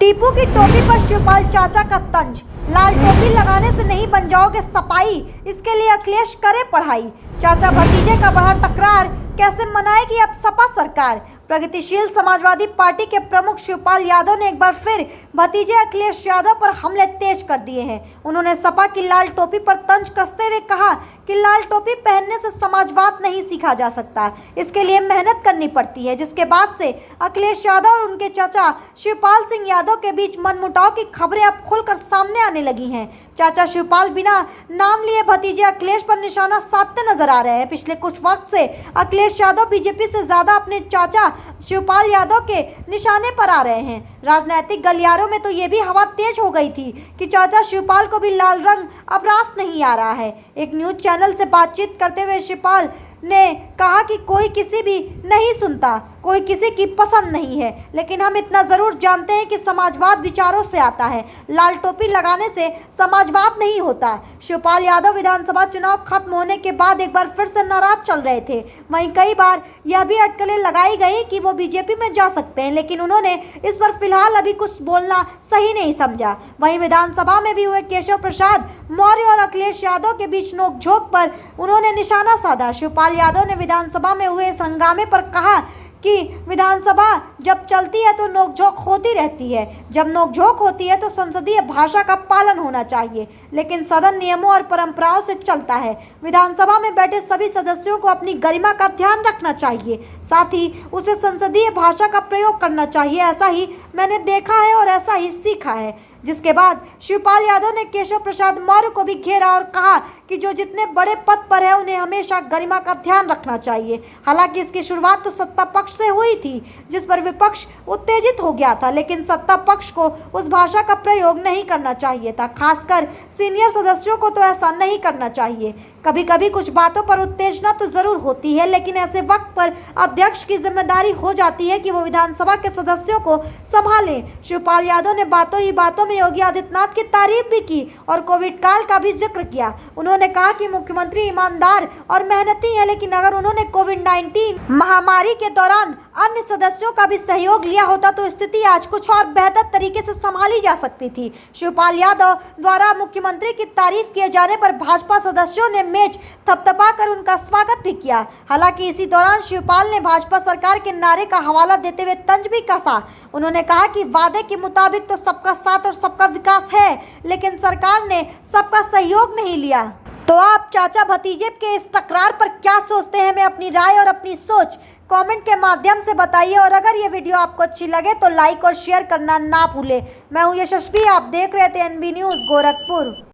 दीपू की टोपी पर शिवपाल चाचा का तंज। लाल टोपी लगाने से नहीं बन जाओगे सपाई, इसके लिए अखिलेश करे पढ़ाई। चाचा भतीजे का बड़ा टकरार, कैसे मनाएगी अब सपा सरकार। प्रगतिशील समाजवादी पार्टी के प्रमुख शिवपाल यादव ने एक बार फिर भतीजे अखिलेश यादव पर हमले तेज कर दिए हैं। उन्होंने सपा की लाल टोपी पर तंज कसते हुए कहा कि लाल टोपी पहनने से समाजवाद नहीं सीखा जा सकता, इसके लिए मेहनत करनी पड़ती है। जिसके बाद से अखिलेश यादव और उनके चाचा शिवपाल सिंह यादव के बीच मनमुटाव की खबरें अब खुलकर सामने आने लगी हैं। चाचा शिवपाल बिना नाम लिए भतीजे अखिलेश पर निशाना साधते नजर आ रहे हैं। पिछले कुछ वक्त से अखिलेश यादव बीजेपी से ज्यादा अपने चाचा शिवपाल यादव के निशाने पर आ रहे हैं। राजनीतिक गलियारों में तो ये भी हवा तेज हो गई थी कि चाचा शिवपाल को भी लाल रंग अब रास नहीं आ रहा है। एक न्यूज चैनल से बातचीत करते हुए शिवपाल ने कहा कि कोई किसी भी नहीं सुनता, कोई किसी की पसंद नहीं है, लेकिन हम इतना जरूर जानते हैं कि समाजवाद विचारों से आता है। लाल टोपी लगाने से समाजवाद नहीं होता। शिवपाल यादव विधानसभा चुनाव खत्म होने के बाद एक बार फिर से नाराज चल रहे थे। वहीं कई बार यह भी अटकलें लगाई गई कि वो बीजेपी में जा सकते हैं, लेकिन उन्होंने इस पर फिलहाल अभी कुछ बोलना सही नहीं समझा। वहीं विधानसभा में भी हुए केशव प्रसाद मौर्य और अखिलेश यादव के बीच नोकझोंक पर उन्होंने निशाना साधा। शिवपाल यादव ने विधानसभा में हुए इस हंगामे पर कहा कि विधानसभा जब चलती है तो नोकझोंक होती रहती है। जब नोकझोंक होती है तो संसदीय भाषा का पालन होना चाहिए, लेकिन सदन नियमों और परंपराओं से चलता है। विधानसभा में बैठे सभी सदस्यों को अपनी गरिमा का ध्यान रखना चाहिए, साथ ही उसे संसदीय भाषा का प्रयोग करना चाहिए। ऐसा ही मैंने देखा है और ऐसा ही सीखा है। जिसके बाद शिवपाल यादव ने केशव प्रसाद मौर्य को भी घेरा और कहा कि जो जितने बड़े पद पर है उन्हें हमेशा गरिमा का ध्यान रखना चाहिए। हालांकि इसकी शुरुआत तो सत्ता पक्ष से हुई थी, जिस पर विपक्ष उत्तेजित हो गया था, लेकिन सत्ता पक्ष को उस भाषा का प्रयोग नहीं करना चाहिए था। खासकर सीनियर सदस्यों को तो ऐसा नहीं करना चाहिए। कभी कभी कुछ बातों पर उत्तेजना तो जरूर होती है, लेकिन ऐसे वक्त पर अध्यक्ष की जिम्मेदारी हो जाती है कि वो विधानसभा के सदस्यों को संभालें। शिवपाल यादव ने बातों ही बातों में योगी आदित्यनाथ की तारीफ भी की और कोविड काल का भी जिक्र किया। उन्होंने कहा कि मुख्यमंत्री ईमानदार और मेहनती है, लेकिन अगर उन्होंने कोविड-19 महामारी के दौरान अन्य सदस्यों का भी सहयोग लिया होता तो स्थिति आज कुछ और बेहतर तरीके से संभाली जा सकती थी। शिवपाल यादव द्वारा मुख्यमंत्री की तारीफ किए जाने पर भाजपा सदस्यों ने मेज थपथपाकर उनका स्वागत भी किया। हालांकि इसी दौरान शिवपाल ने भाजपा सरकार के नारे का हवाला देते हुए तंज भी कसा। उन्होंने कहा कि वादे के मुताबिक तो सबका साथ और सबका विकास है, लेकिन सरकार ने सबका सहयोग नहीं लिया। तो आप चाचा भतीजे के इस तकरार पर क्या सोचते हैं? हमें अपनी राय और अपनी सोच कमेंट के माध्यम से बताइए, और अगर ये वीडियो आपको अच्छी लगे तो लाइक और शेयर करना ना भूलें। मैं हूँ यशस्वी, आप देख रहे थे एनबी न्यूज़ गोरखपुर।